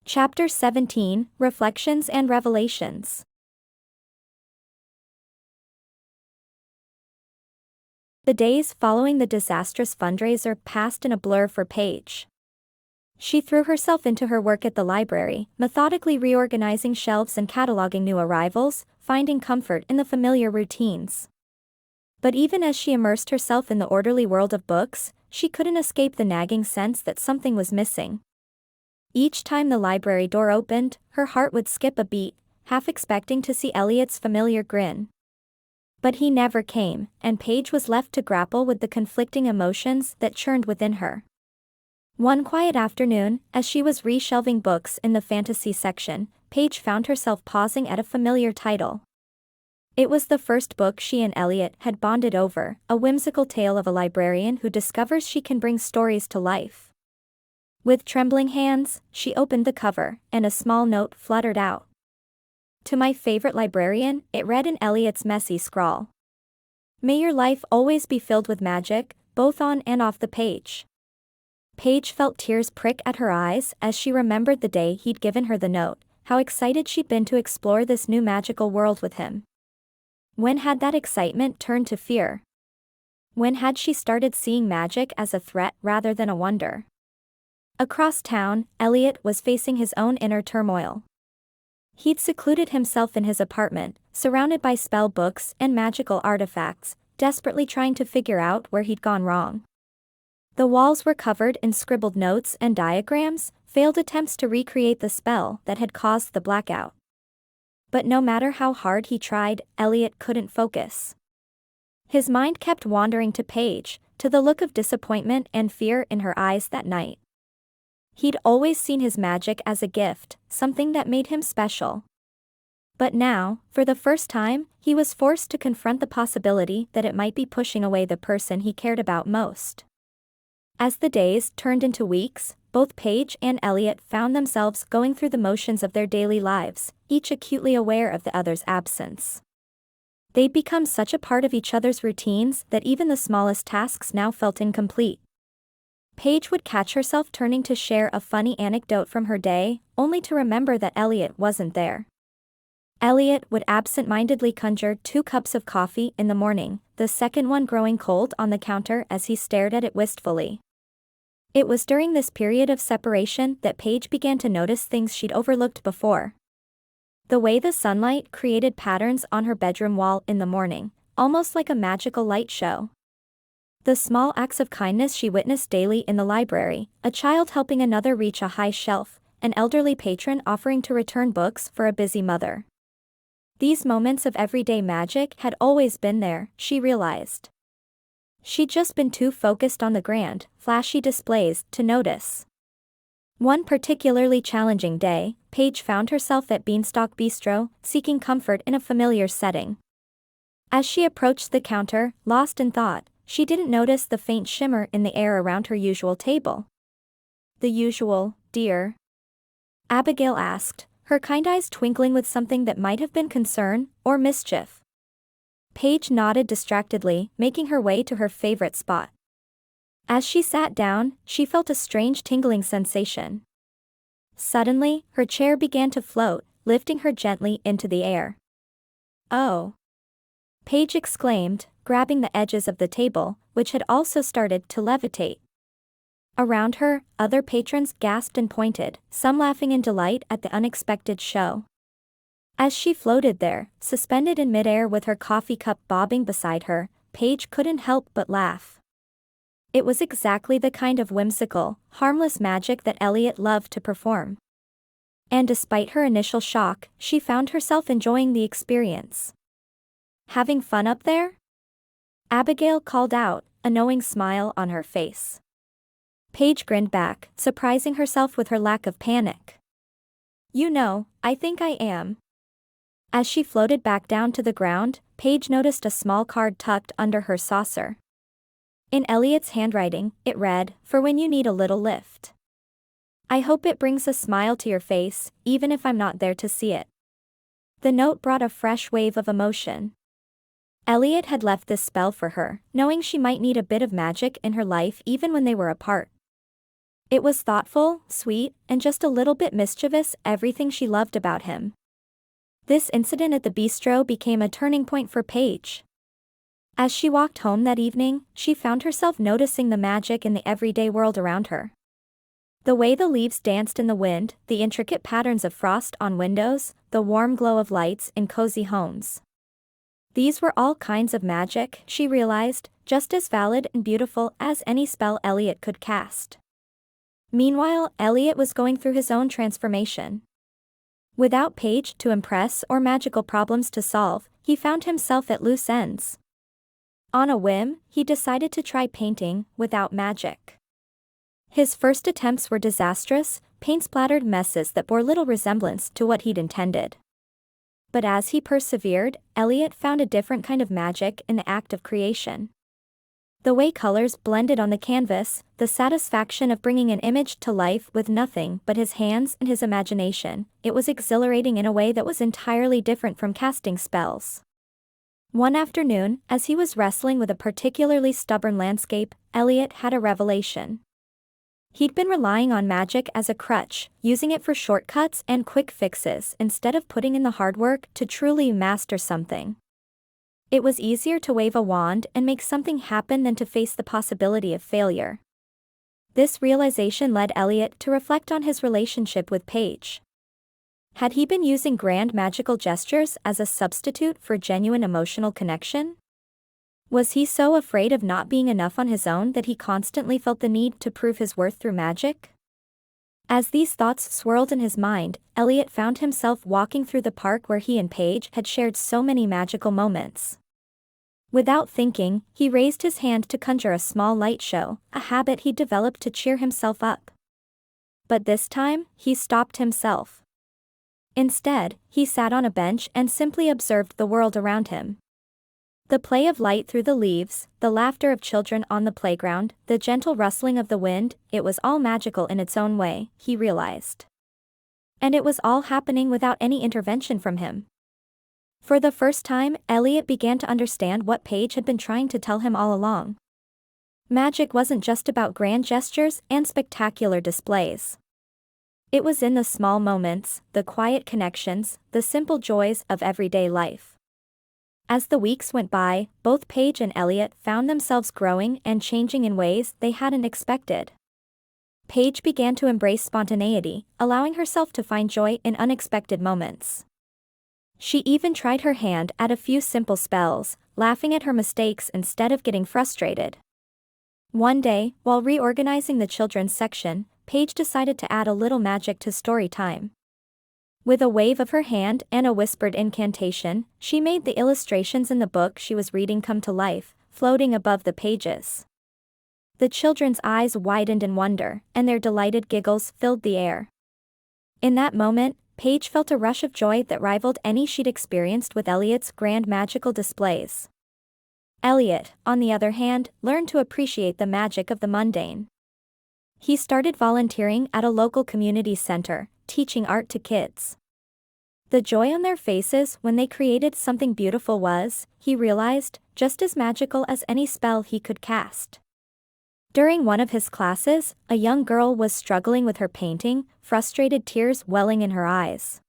Chapter 17, Reflections and Revelations. The days following the disastrous fundraiser passed in a blur for Paige. She threw herself into her work at the library, methodically reorganizing shelves and cataloging new arrivals, finding comfort in the familiar routines. But even as she immersed herself in the orderly world of books, she couldn't escape the nagging sense that something was missing. Each time the library door opened, her heart would skip a beat, half expecting to see Elliot's familiar grin. But he never came, and Paige was left to grapple with the conflicting emotions that churned within her. One quiet afternoon, as she was reshelving books in the fantasy section, Paige found herself pausing at a familiar title. It was the first book she and Elliot had bonded over, a whimsical tale of a librarian who discovers she can bring stories to life. With trembling hands, she opened the cover, and a small note fluttered out. "To my favorite librarian," it read in Elliot's messy scrawl. "May your life always be filled with magic, both on and off the page." Paige felt tears prick at her eyes as she remembered the day he'd given her the note, how excited she'd been to explore this new magical world with him. When had that excitement turned to fear? When had she started seeing magic as a threat rather than a wonder? Across town, Elliot was facing his own inner turmoil. He'd secluded himself in his apartment, surrounded by spell books and magical artifacts, desperately trying to figure out where he'd gone wrong. The walls were covered in scribbled notes and diagrams, failed attempts to recreate the spell that had caused the blackout. But no matter how hard he tried, Elliot couldn't focus. His mind kept wandering to Paige, to the look of disappointment and fear in her eyes that night. He'd always seen his magic as a gift, something that made him special. But now, for the first time, he was forced to confront the possibility that it might be pushing away the person he cared about most. As the days turned into weeks, both Paige and Elliot found themselves going through the motions of their daily lives, each acutely aware of the other's absence. They'd become such a part of each other's routines that even the smallest tasks now felt incomplete. Paige would catch herself turning to share a funny anecdote from her day, only to remember that Elliot wasn't there. Elliot would absent-mindedly conjure 2 cups of coffee in the morning, the second one growing cold on the counter as he stared at it wistfully. It was during this period of separation that Paige began to notice things she'd overlooked before. The way the sunlight created patterns on her bedroom wall in the morning, almost like a magical light show. The small acts of kindness she witnessed daily in the library, a child helping another reach a high shelf, an elderly patron offering to return books for a busy mother. These moments of everyday magic had always been there, she realized. She'd just been too focused on the grand, flashy displays to notice. One particularly challenging day, Paige found herself at Beanstalk Bistro, seeking comfort in a familiar setting. As she approached the counter, lost in thought, she didn't notice the faint shimmer in the air around her usual table. "The usual, dear?" Abigail asked, her kind eyes twinkling with something that might have been concern or mischief. Paige nodded distractedly, making her way to her favorite spot. As she sat down, she felt a strange tingling sensation. Suddenly, her chair began to float, lifting her gently into the air. "Oh!" Paige exclaimed, grabbing the edges of the table, which had also started to levitate. Around her, other patrons gasped and pointed, some laughing in delight at the unexpected show. As she floated there, suspended in midair with her coffee cup bobbing beside her, Paige couldn't help but laugh. It was exactly the kind of whimsical, harmless magic that Elliot loved to perform. And despite her initial shock, she found herself enjoying the experience. "Having fun up there?" Abigail called out, a knowing smile on her face. Paige grinned back, surprising herself with her lack of panic. "You know, I think I am." As she floated back down to the ground, Paige noticed a small card tucked under her saucer. In Elliot's handwriting, it read, "For when you need a little lift. I hope it brings a smile to your face, even if I'm not there to see it." The note brought a fresh wave of emotion. Elliot had left this spell for her, knowing she might need a bit of magic in her life even when they were apart. It was thoughtful, sweet, and just a little bit mischievous, everything she loved about him. This incident at the bistro became a turning point for Paige. As she walked home that evening, she found herself noticing the magic in the everyday world around her. The way the leaves danced in the wind, the intricate patterns of frost on windows, the warm glow of lights in cozy homes. These were all kinds of magic, she realized, just as valid and beautiful as any spell Elliot could cast. Meanwhile, Elliot was going through his own transformation. Without Paige to impress or magical problems to solve, he found himself at loose ends. On a whim, he decided to try painting, without magic. His first attempts were disastrous, paint-splattered messes that bore little resemblance to what he'd intended. But as he persevered, Elliot found a different kind of magic in the act of creation. The way colors blended on the canvas, the satisfaction of bringing an image to life with nothing but his hands and his imagination, it was exhilarating in a way that was entirely different from casting spells. One afternoon, as he was wrestling with a particularly stubborn landscape, Elliot had a revelation. He'd been relying on magic as a crutch, using it for shortcuts and quick fixes instead of putting in the hard work to truly master something. It was easier to wave a wand and make something happen than to face the possibility of failure. This realization led Elliot to reflect on his relationship with Paige. Had he been using grand magical gestures as a substitute for genuine emotional connection? Was he so afraid of not being enough on his own that he constantly felt the need to prove his worth through magic? As these thoughts swirled in his mind, Elliot found himself walking through the park where he and Paige had shared so many magical moments. Without thinking, he raised his hand to conjure a small light show, a habit he'd developed to cheer himself up. But this time, he stopped himself. Instead, he sat on a bench and simply observed the world around him. The play of light through the leaves, the laughter of children on the playground, the gentle rustling of the wind, it was all magical in its own way, he realized. And it was all happening without any intervention from him. For the first time, Elliot began to understand what Paige had been trying to tell him all along. Magic wasn't just about grand gestures and spectacular displays. It was in the small moments, the quiet connections, the simple joys of everyday life. As the weeks went by, both Paige and Elliot found themselves growing and changing in ways they hadn't expected. Paige began to embrace spontaneity, allowing herself to find joy in unexpected moments. She even tried her hand at a few simple spells, laughing at her mistakes instead of getting frustrated. One day, while reorganizing the children's section, Paige decided to add a little magic to story time. With a wave of her hand and a whispered incantation, she made the illustrations in the book she was reading come to life, floating above the pages. The children's eyes widened in wonder, and their delighted giggles filled the air. In that moment, Paige felt a rush of joy that rivaled any she'd experienced with Elliot's grand magical displays. Elliot, on the other hand, learned to appreciate the magic of the mundane. He started volunteering at a local community center, teaching art to kids. The joy on their faces when they created something beautiful was, he realized, just as magical as any spell he could cast. During one of his classes, a young girl was struggling with her painting, frustrated tears welling in her eyes.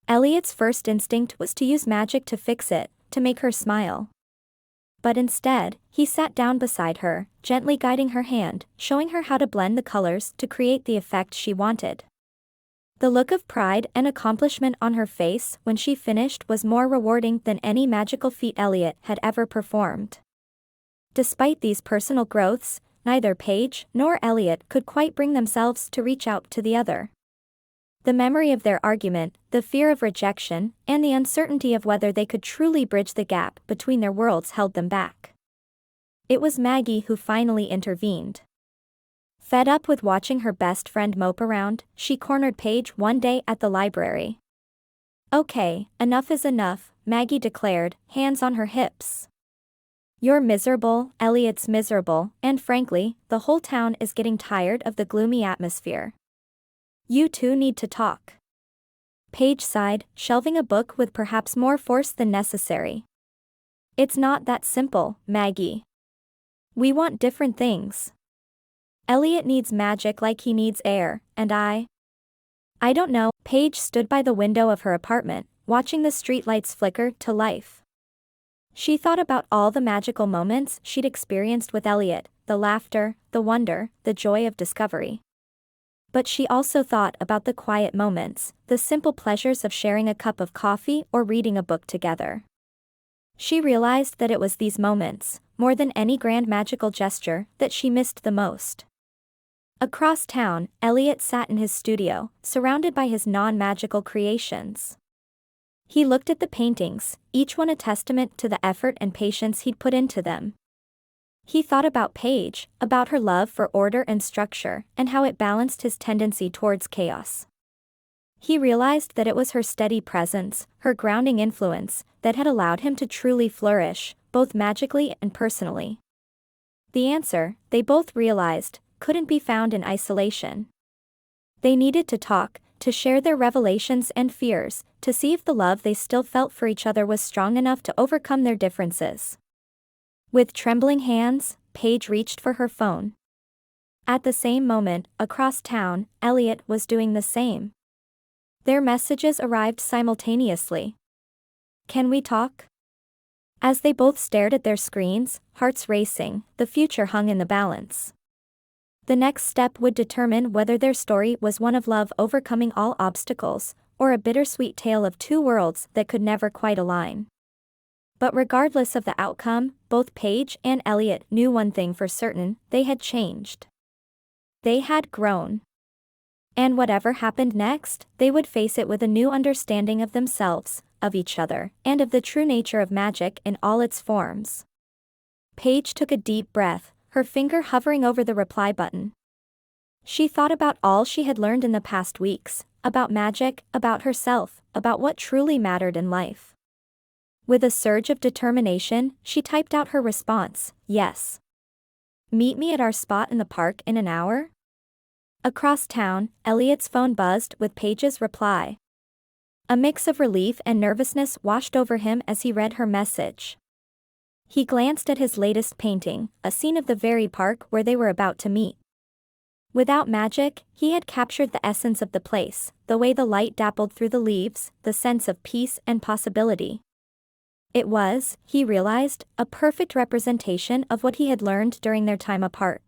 Elliot's first instinct was to use magic to fix it, to make her smile. But instead, he sat down beside her, gently guiding her hand, showing her how to blend the colors to create the effect she wanted. The look of pride and accomplishment on her face when she finished was more rewarding than any magical feat Elliot had ever performed. Despite these personal growths, neither Paige nor Elliot could quite bring themselves to reach out to the other. The memory of their argument, the fear of rejection, and the uncertainty of whether they could truly bridge the gap between their worlds held them back. It was Maggie who finally intervened. Fed up with watching her best friend mope around, she cornered Paige one day at the library. "Okay, enough is enough," Maggie declared, hands on her hips. "You're miserable, Elliot's miserable, and frankly, the whole town is getting tired of the gloomy atmosphere. You two need to talk." Paige sighed, shelving a book with perhaps more force than necessary. "It's not that simple, Maggie. We want different things." Elliot needs magic like he needs air, and I don't know. Paige stood by the window of her apartment, watching the streetlights flicker to life. She thought about all the magical moments she'd experienced with Elliot, the laughter, the wonder, the joy of discovery. But she also thought about the quiet moments, the simple pleasures of sharing a cup of coffee or reading a book together. She realized that it was these moments, more than any grand magical gesture, that she missed the most. Across town, Elliot sat in his studio, surrounded by his non-magical creations. He looked at the paintings, each one a testament to the effort and patience he'd put into them. He thought about Paige, about her love for order and structure, and how it balanced his tendency towards chaos. He realized that it was her steady presence, her grounding influence, that had allowed him to truly flourish, both magically and personally. The answer, they both realized, couldn't be found in isolation. They needed to talk, to share their revelations and fears, to see if the love they still felt for each other was strong enough to overcome their differences. With trembling hands, Paige reached for her phone. At the same moment, across town, Elliot was doing the same. Their messages arrived simultaneously. "Can we talk?" As they both stared at their screens, hearts racing, the future hung in the balance. The next step would determine whether their story was one of love overcoming all obstacles, or a bittersweet tale of two worlds that could never quite align. But regardless of the outcome, both Paige and Elliot knew one thing for certain: they had changed. They had grown. And whatever happened next, they would face it with a new understanding of themselves, of each other, and of the true nature of magic in all its forms. Paige took a deep breath, her finger hovering over the reply button. She thought about all she had learned in the past weeks, about magic, about herself, about what truly mattered in life. With a surge of determination, she typed out her response: "Yes. Meet me at our spot in the park in an hour?" Across town, Elliot's phone buzzed with Paige's reply. A mix of relief and nervousness washed over him as he read her message. He glanced at his latest painting, a scene of the very park where they were about to meet. Without magic, he had captured the essence of the place, the way the light dappled through the leaves, the sense of peace and possibility. It was, he realized, a perfect representation of what he had learned during their time apart.